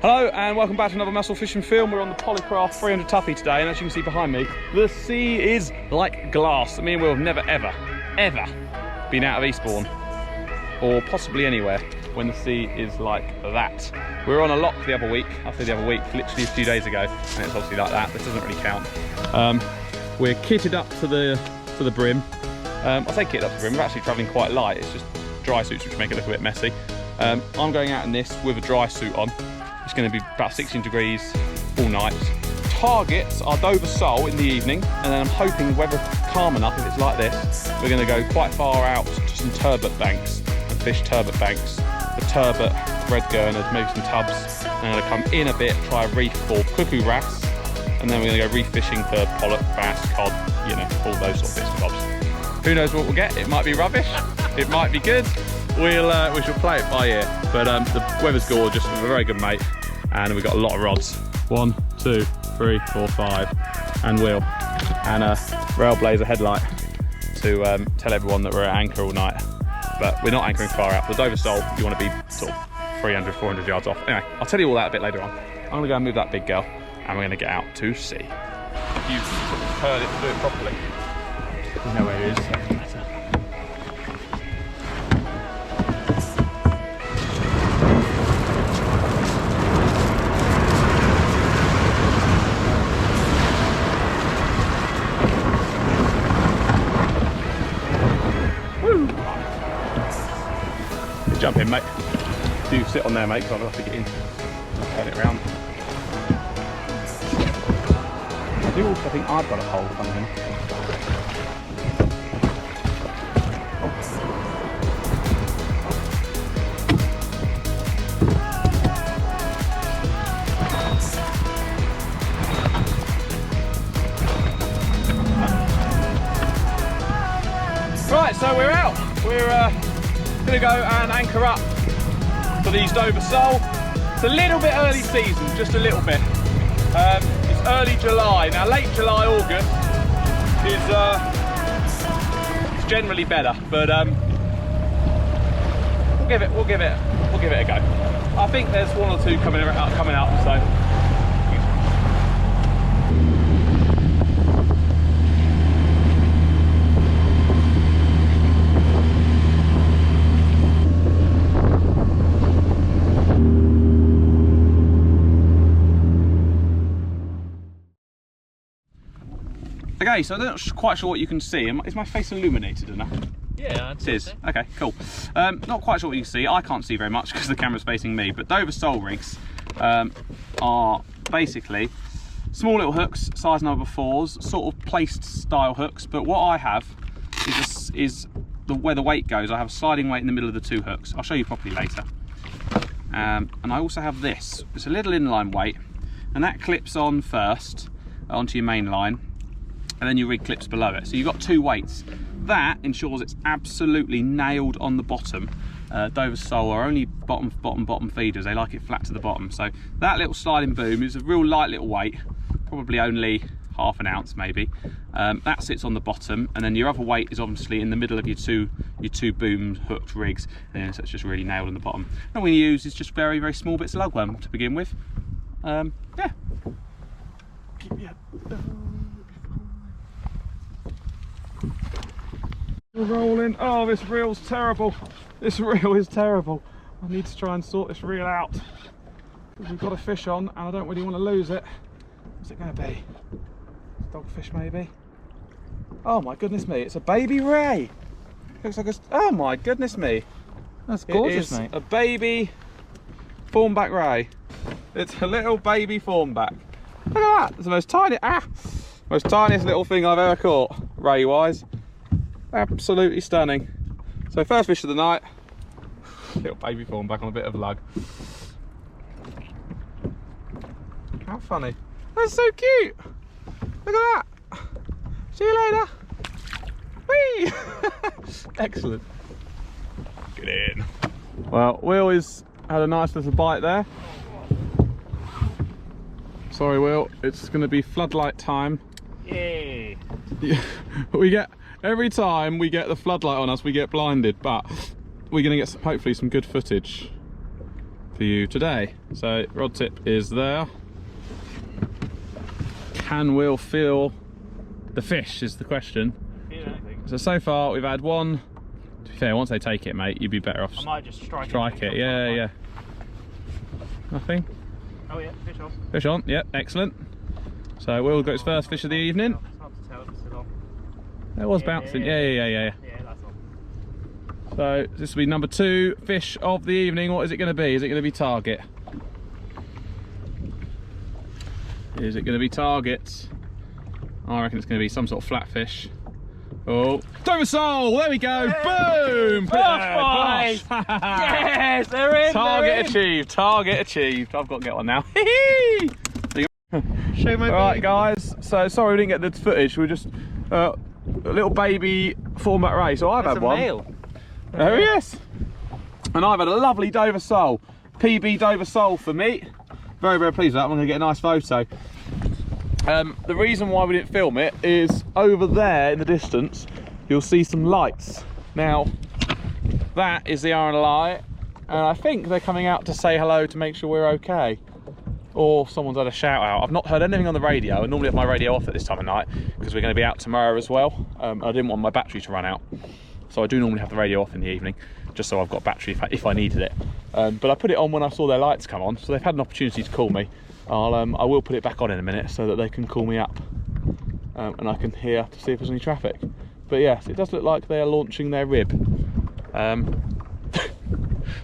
Hello and welcome back to another muscle fishing film. We're on the Polycraft 300 Tuffy today, and as you can see behind me, the sea is like glass. Me and Will have never ever been out of Eastbourne, or possibly anywhere, when the sea is like that. We were on a lock the other week, literally a few days ago, and it's obviously like that. This doesn't really count. We're kitted up to the brim. I say kitted up to the brim, we're actually travelling quite light. It's just dry suits which make it look a bit messy. I'm going out in this with a dry suit on. It's going to be about 16 degrees all night. Targets are Dover Sole in the evening, and then I'm hoping weather calm enough, if it's like this, we're going to go quite far out to some turbot banks and fish turbot banks. The turbot, red gurnard, maybe some tubs. I'm going to come in a bit, try a reef for cuckoo wrasse, and then we're going to go reef fishing for pollock, bass, cod, you know, all those sort of bits and bobs. Who knows what we'll get? It might be rubbish, it might be good. We shall play it by ear, but the weather's gorgeous. We're a very good mate, and we've got a lot of rods. 1, 2, 3, 4, 5, and Will, and a Railblazer headlight to tell everyone that we're at anchor all night. But we're not anchoring far out. For the Dover Sole, you want to be sort of 300, 400 yards off. Anyway, I'll tell you all that a bit later on. I'm going to go and move that big girl, and we're going to get out to sea. You've heard it, do it properly. You know where it is. Jump in, mate. Do sit on there, mate, because I'll have to get in and turn it around. I do also think I've got a pole coming in. Right, so we're out. We're gonna go and anchor up for these Dover Sole. It's a little bit early season, just a little bit. It's early July. Now late July, August is generally better, but we'll give it a go. I think there's one or two coming up, so. Okay, so I'm not quite sure what you can see. Is my face illuminated enough? Yeah, it is. Okay, cool. Not quite sure what you can see. I can't see very much because the camera's facing me, but Dover Sole rigs are basically small little hooks, size number 4s, sort of placed style hooks, but what I have is where the weight goes. I have a sliding weight in the middle of the 2 hooks. I'll show you properly later. And I also have this. It's a little inline weight, and that clips on first onto your main line, and then your rig clips below it. So you've got 2 weights. That ensures it's absolutely nailed on the bottom. Dover Sole are only bottom feeders. They like it flat to the bottom. So that little sliding boom is a real light little weight, probably only half an ounce maybe. That sits on the bottom, and then your other weight is obviously in the middle of your two boom hooked rigs, and so it's just really nailed on the bottom. And what we use is just very, very small bits of lugworm to begin with. Yeah. We're rolling. Oh, this reel's terrible. This reel is terrible. I need to try and sort this reel out because we've got a fish on and I don't really want to lose it. What's it going to be? Dogfish maybe? Oh my goodness me, it's a baby ray. Looks like a... Oh my goodness me. That's gorgeous, mate. A baby fawnback ray. It's a little baby fawnback. Look at that. It's the most tiniest little thing I've ever caught, ray wise. Absolutely stunning. So first fish of the night, little baby fawnback on a bit of lug. How funny. That's so cute. Look at that. See you later. Whee! Excellent. Get in. Well, Will has had a nice little bite there. Sorry, Will, it's going to be floodlight time. Yay! We get, every time we get the floodlight on us, we get blinded, but we're going to get hopefully some good footage for you today. So rod tip is there. Can Will feel the fish is the question. So far we've had one. To be fair, once they take it, mate, you'd be better off. I might just strike it. Yeah. Nothing. Oh yeah, fish on. Fish on. Yep, excellent. So Will got his first fish of the evening. It's hard to tell if it's still on. It was bouncing. Yeah. Yeah, that's on. So this will be number 2 fish of the evening. What is it going to be? Is it going to be target? Is it going to be target? I reckon it's going to be some sort of flatfish. Oh, Dover sole! There we go! Yeah. Boom! Bosh! Yes, they're in! Target achieved! Target achieved! I've got to get one now. Show my Right, guys. So sorry we didn't get the footage. We're just a little baby format race. So I've had one. Male. There he is. And I've had a lovely Dover sole. PB Dover sole for me. Very, very pleased with that. I'm going to get a nice photo. The reason why we didn't film it is over there in the distance you'll see some lights. Now that is the RNLI, and I think they're coming out to say hello to make sure we're okay, or someone's had a shout out. I've not heard anything on the radio. I normally have my radio off at this time of night because we're going to be out tomorrow as well. I didn't want my battery to run out, so I do normally have the radio off in the evening just so I've got battery if I needed it. But I put it on when I saw their lights come on, so they've had an opportunity to call me. I will put it back on in a minute so that they can call me up and I can hear to see if there's any traffic. But yes, it does look like they are launching their rib.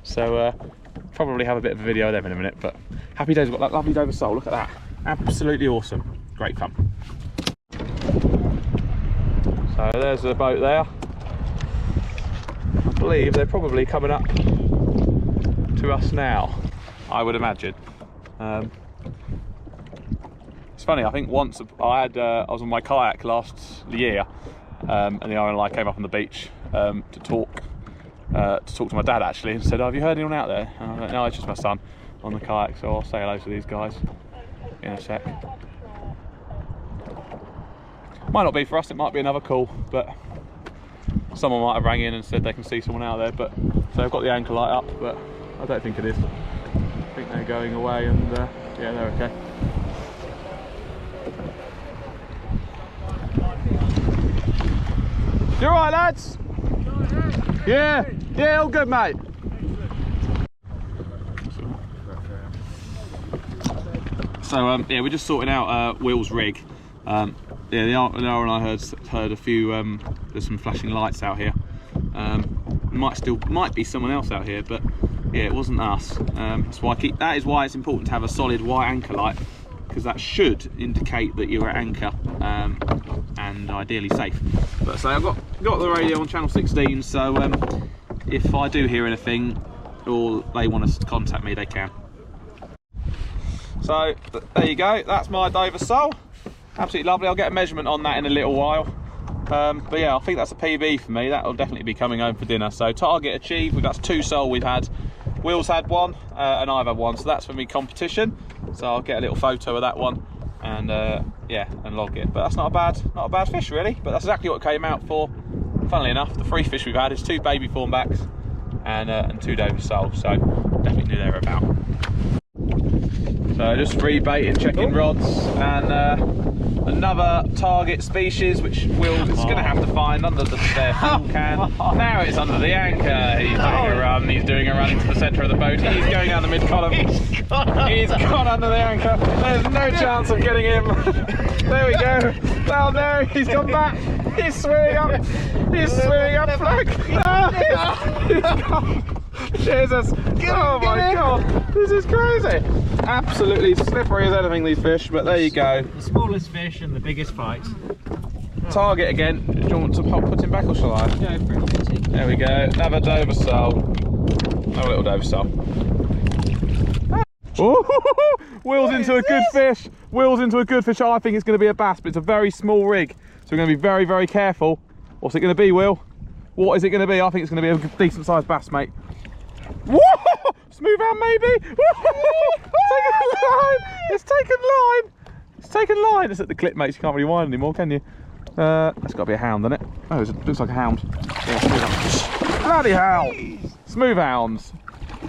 So probably have a bit of a video of them in a minute. But happy days, we've got that lovely Dover sole. Look at that, absolutely awesome, great fun. So there's the boat there. I believe they're probably coming up to us now, I would imagine. It's funny, I think once I was on my kayak last year, and the RNLI came up on the beach to talk to my dad actually, and said, oh, have you heard anyone out there? And I was like, no, it's just my son on the kayak, so I'll say hello to these guys in a sec. Might not be for us, it might be another call, but someone might have rang in and said they can see someone out there. But so I've got the anchor light up, but I don't think it is. I think they're going away, and yeah, they're okay. You alright, lads? Yeah, all good, mate. So yeah, we're just sorting out Will's rig. Yeah, the R and I heard a few. There's some flashing lights out here. Might be someone else out here, but yeah, it wasn't us. That's why that is why it's important to have a solid white anchor light, because that should indicate that you're at anchor and ideally safe. But so I've got the radio on channel 16, so if I do hear anything or they want us to contact me, they can. So there you go, that's my Dover sole. Absolutely lovely. I'll get a measurement on that in a little while. But yeah, I think that's a PB for me. That'll definitely be coming home for dinner. So target achieved. That's 2 sole we've had. Will's had one and I've had one, so that's for me competition. So I'll get a little photo of that one and yeah, and log it. But that's not a bad fish really. But that's exactly what it came out for. Funnily enough, the 3 fish we've had is 2 baby thornbacks and 2 Dover soles. So definitely knew they were about. So just rebaiting, checking rods, and another target species which Will is going to have to find under the spare fuel can. Now it's under the anchor. He's doing a run. He's doing a run into the centre of the boat. He's going down the mid column. He's gone under the anchor. There's no chance of getting him. There we go. Oh no, he's gone back. He's swimming up. He's swimming up flag. No, he's gone. Jesus! Oh my god! This is crazy! Absolutely slippery as anything, these fish, but there you go. The smallest fish and the biggest fight. Target again. Do you want to put him back or shall I? Go for it. There we go. Another Dover sole. Another little Dover sole. Oh, Will's into a good fish. Will's into a good fish. I think it's going to be a bass, but it's a very small rig. So we're going to be very, very careful. What's it going to be, Will? What is it going to be? I think it's going to be a decent sized bass, mate. Whoa! Smooth out, maybe. It's taken line. It's taken line. It's at the clip, mates. You can't really wind anymore, can you? That's got to be a hound, doesn't it? Oh, it looks like a hound. Yeah, smooth hound. Bloody hell! Smooth hounds.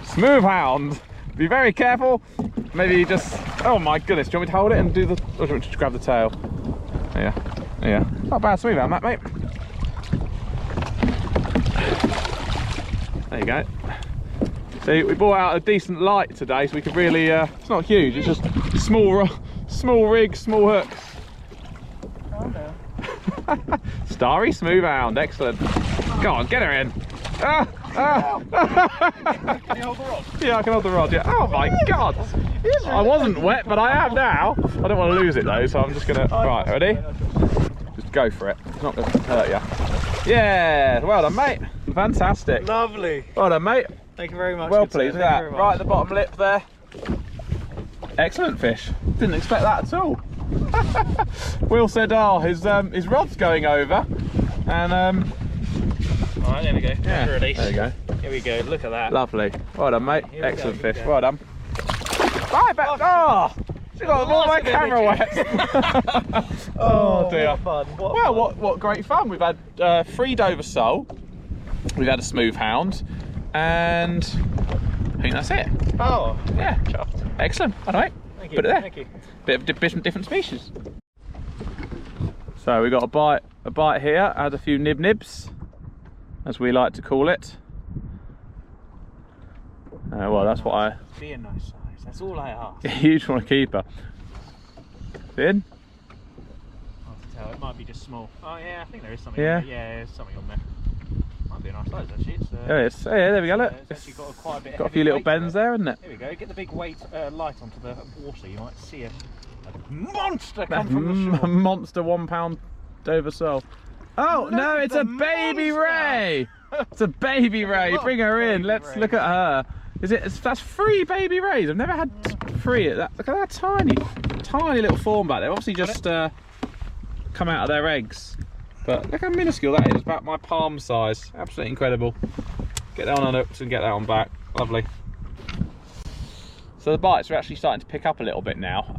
Smooth hound. Be very careful. Maybe just, oh my goodness, do you want me to hold it and do the, or do you want me to just grab the tail? Yeah, yeah. Not bad smooth on that, mate. There you go. See, we brought out a decent light today, so we could really, it's not huge, it's just small rig, small hooks. Oh no. Starry smooth hound, excellent. Go on, get her in. Ah, ah. Can you hold the rod? Yeah, I can hold the rod, yeah. Oh my God. I wasn't wet, but I am now. I don't want to lose it though, so I'm just gonna, right, ready? Just go for it. It's not gonna hurt you. Yeah, well done, mate. Fantastic. Lovely. Well done, mate. Thank you very much. Well pleased with that. Right at the bottom lip there. Excellent fish. Didn't expect that at all. Will said, oh, his rod's going over. And Alright, there we go. yeah, Release. there you go. Here we go, look at that. Lovely. Well done, mate. Excellent fish. go. Well done. Right back. Oh, she got all my camera wet. Oh dear. What fun. Well, what great fun. We've had 3 Dover sole. We've had a smooth hound. And I think that's it. Oh, Yeah. chuffed. Excellent. All right. Thank you. Put it there. Thank you. Bit of different species. So we got a bite here. Had a few nibs, as we like to call it. Well, that's what I. Be a nice size. That's all I ask. Huge one, a keeper. In. Hard to tell. It might be just small. Oh yeah, I think there is something. Yeah. On there. Yeah, there's something on there. Might be a nice size actually. It's, There it is. Oh, yeah, there we go. Look. It's actually got quite a bit. Got a few little bends there, isn't it? Here we go. Get the big weight light onto the water. You might see a monster come from the shore. Monster £1 Dover sole. Oh no, it's a baby monster. ray. It's a baby ray. Look, Bring her in. baby Let's ray. look at her. That's 3 baby rays. I've never had 3 at that. Look at that tiny little form back there. Obviously just come out of their eggs. But look how minuscule that is. It's about my palm size. Absolutely incredible. Get that one on hooks and get that one back. Lovely. So the bites are actually starting to pick up a little bit now.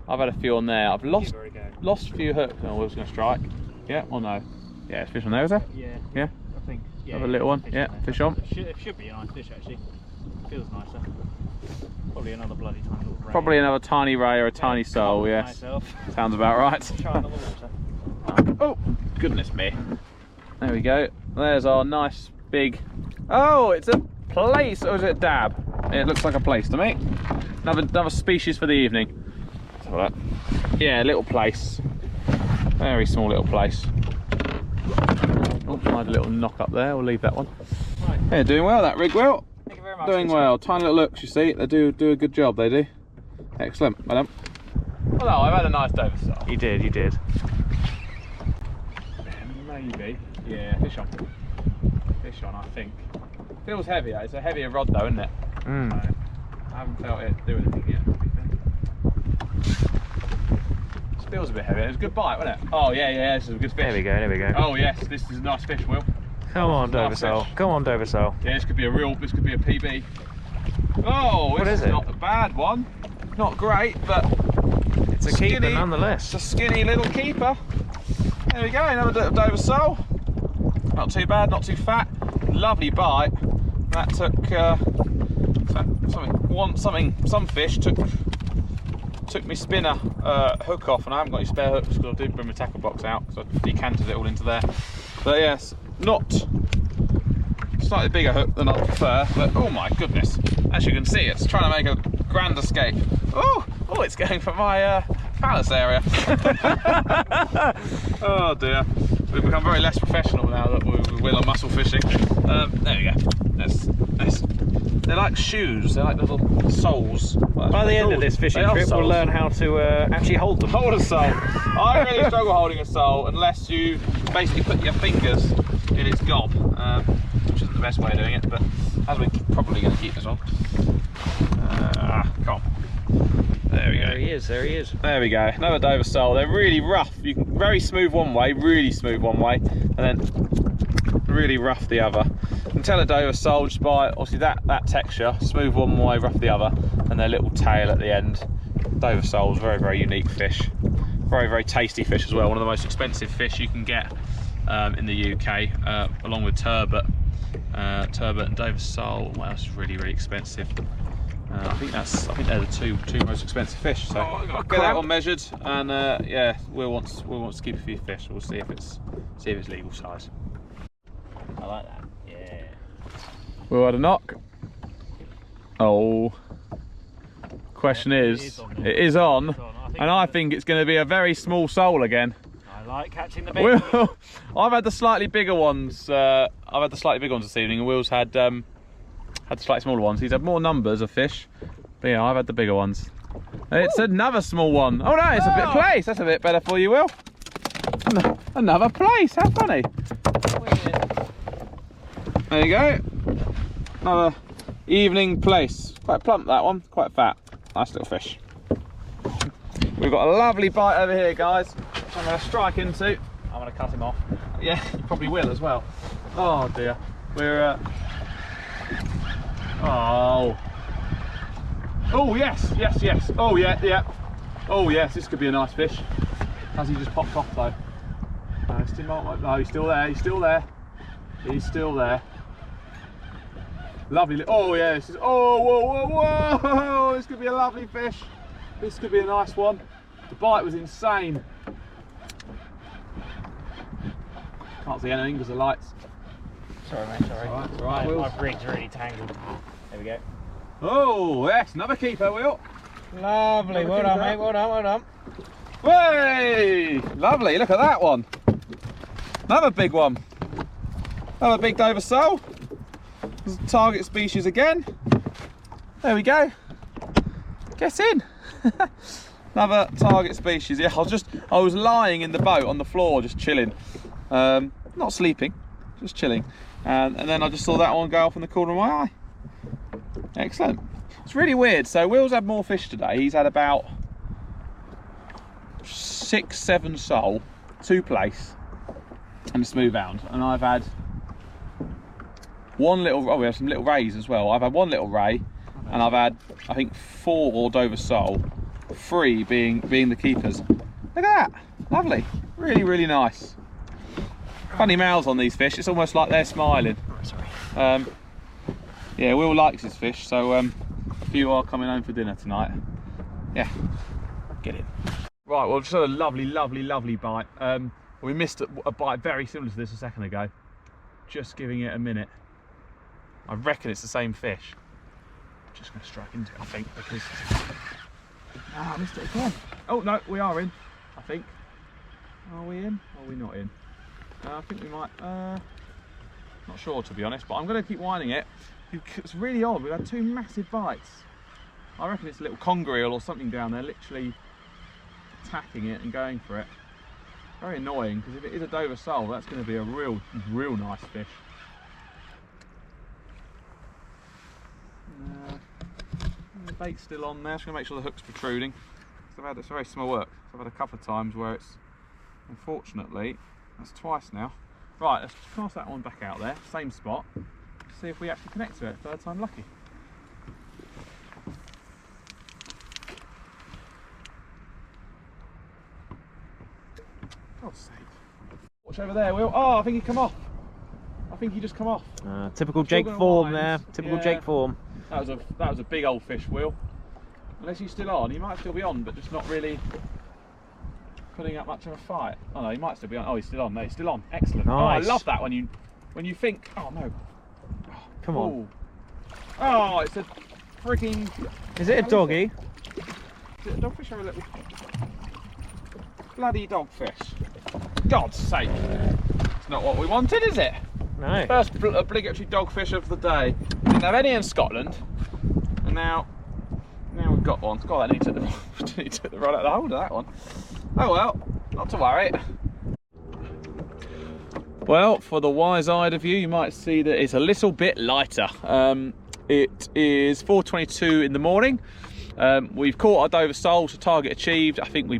I've had a few on there. I've lost a few hooks. Oh, Will's going to strike. Yeah or no? Yeah, it's fish on there, is there? Yeah. Yeah. I think. Yeah, Have a little one. Yeah, fish on. It should be a nice fish actually. Feels nicer. Probably another bloody tiny little ray. Probably another tiny ray or a tiny sole, yes. Myself. Sounds about right. Try another water. Oh, goodness me. There we go. There's our nice big... Oh, it's a plaice, or is it a dab? It looks like a plaice to me. Another species for the evening. Let's have a look. Yeah, little plaice. Very small little plaice. Oh, I had a little knock up there. We'll leave that one. Right. Yeah, doing well that rig, Will. Thank you very much. Doing well. Tiny little looks, you see. They do a good job, they do. Excellent. Well done. Oh no, I've had a nice Dover sole. You did, you did. Maybe. Yeah, fish on. Fish on, I think. Feels heavier. It's a heavier rod though, isn't it? Mm. So, I haven't felt it do anything yet, to be fair. It feels a bit heavier. It was a good bite, wasn't it? Oh yeah, this is a good fish. There we go, there we go. Oh yes, this is a nice fish, Will. Come on, Nice Dover sole. fish. Come on, Dover sole. Yeah, this could be a PB. Oh, What this is it? not a bad one. Not great, but It's a skinny, keeper nonetheless. it's a skinny little keeper. There we go, another Dover sole. Not too bad, not too fat. Lovely bite. That took some fish took me spinner hook off, and I haven't got any spare hooks because I did bring my tackle box out because I decanted it all into there. But yes, not slightly bigger hook than I prefer. But oh my goodness, as you can see, it's trying to make a grand escape. Oh, it's going for my phallus area. Oh dear. We've become very less professional now that we're Will on muscle fishing. There we go. They're like shoes. They're like little soles. By the end of this fishing trip, we'll learn how to actually hold them. Hold a sole. I really struggle holding a sole unless you basically put your fingers in its gob, which isn't the best way of doing it. But as we're probably going to keep this on. Come on. There we go. There he is, there he is. There we go, another Dover sole. They're really rough. You can very smooth one way, really smooth one way, and then really rough the other. You can tell a Dover sole just by obviously that texture, smooth one way, rough the other, and their little tail at the end. Dover sole's very, very unique fish. Very, very tasty fish as well. One of the most expensive fish you can get in the UK, along with turbot. Turbot and Dover sole. What else is really, really expensive? I think they're the two most expensive fish. So get that one measured, and yeah, Will wants to keep a few fish. We'll see if it's legal size. I like that. Yeah. Will had a knock. Oh. Question is, it is on, and I think it's going to be a very small sole again. I like catching the big. I've had the slightly bigger ones. This evening, and Will's had the slightly smaller ones. He's had more numbers of fish, but yeah, I've had the bigger ones. It's another small one. Oh no, it's a bit place. That's a bit better for you, Will. Another place. How funny. There you go. Another evening place. Quite plump, that one. Quite fat. Nice little fish. We've got a lovely bite over here, guys. I'm going to strike into. I'm going to cut him off. Yeah, you probably will as well. Oh dear. We're oh yes. Oh yeah. Oh yes, this could be a nice fish. Has he just popped off though? No, he's still there. Lovely. Oh yeah, this is. Oh whoa! This could be a lovely fish. This could be a nice one. The bite was insane. Can't see anything because of the lights. Sorry, mate. Sorry. It's all right, my rig's really tangled. There we go. Oh yes, another keeper, Will. Lovely. Well done, mate. Well done. Hey, lovely. Look at that one. Another big one. Another big Dover sole. Target species again. There we go. Get in. Another target species. Yeah, I was lying in the boat on the floor, just chilling. Not sleeping, just chilling. And then I just saw that one go off in the corner of my eye. Excellent. It's really weird. So Will's had more fish today. He's had about 6, 7 sole, 2 place, and a smooth hound. And I've had one little. Oh, we have some little rays as well. I've had one little ray, and I've had I think 4 Dover sole, 3 being the keepers. Look at that, lovely, really nice. Funny mouths on these fish. It's almost like they're smiling. Sorry. Yeah, Will likes his fish, so a few are coming home for dinner tonight. Yeah, get in. Right, well, just had a lovely bite. We missed a bite very similar to this a second ago. Just giving it a minute. I reckon it's the same fish. Just going to strike into it, I think, because I missed it again. Oh no, we are in, I think. Are we in? Or are we not in? I think we might. Not sure, to be honest, but I'm going to keep winding it. It's really odd. We've had 2 massive bites. I reckon it's a little conger eel or something down there, literally attacking it and going for it. Very annoying, because if it is a Dover sole, that's going to be a real nice fish. The bait's still on there. Just going to make sure the hook's protruding. It's very small work. I've had a couple of times where it's, unfortunately, that's twice now. Right, let's cast that one back out there, same spot. See if we actually connect to it. 3rd time lucky. God's sake. Watch over there, Will. Oh, I think he come off. I think he just come off. Typical Jake form there. Typical Jake form. That was a big old fish, Will. Unless he's still on, he might still be on, but just not really putting up much of a fight. Oh no, he might still be on. Oh, he's still on. No, he's still on. Excellent. Nice. Oh, I love that when you think. Oh no. Come on. Oh, it's a freaking. Is it a doggy? Is it a dogfish or a little bloody dogfish? God's sake! It's not what we wanted, is it? No. First obligatory dogfish of the day. Didn't have any in Scotland, and now we've got one. God, I need to took the rod out of the hold of that one. Oh well, not to worry. Well, for the wise-eyed of you, you might see that it's a little bit lighter. It is 4:22 in the morning. We've caught our Dover sole, so target achieved. I think we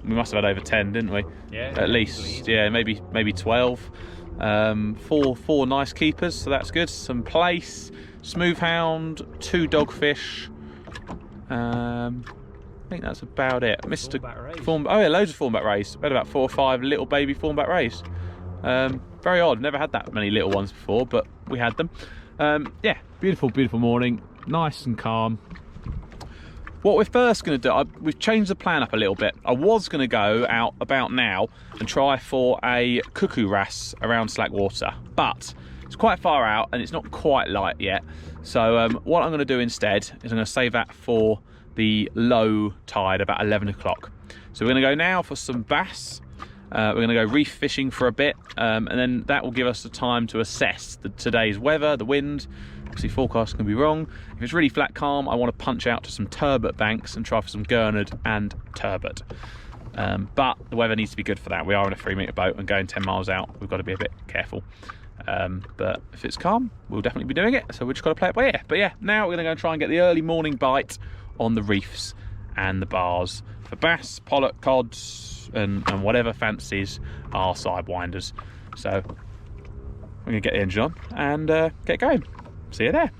must have had over 10, didn't we? Yeah. At least, yeah, maybe 12. 4 nice keepers, so that's good. Some place, smooth hound, 2 dogfish. I think that's about it. Missed oh yeah, loads of fawnback rays. We had about 4 or 5 little baby fawnback rays. Very odd. Never had that many little ones before, but we had them. Yeah, beautiful morning. nice and calm. What we're first going to do, we've changed the plan up a little bit. I was going to go out about now and try for a cuckoo wrasse around Slackwater, but it's quite far out and it's not quite light yet. So what I'm going to do instead is I'm going to save that for the low tide, about 11 o'clock. So we're going to go now for some bass. We're going to go reef fishing for a bit, and then that will give us the time to assess today's weather, the wind. Obviously forecast can be wrong. If it's really flat calm, I want to punch out to some turbot banks and try for some gurnard and turbot. But the weather needs to be good for that. We are in a 3-metre boat and going 10 miles out. We've got to be a bit careful. But if it's calm, we'll definitely be doing it. So we've just got to play it by ear. But yeah, now we're going to go and try and get the early morning bite on the reefs and the bars for bass, pollock, cods, and whatever fancies our sidewinders. So I'm going to get the engine on and get going. See you there.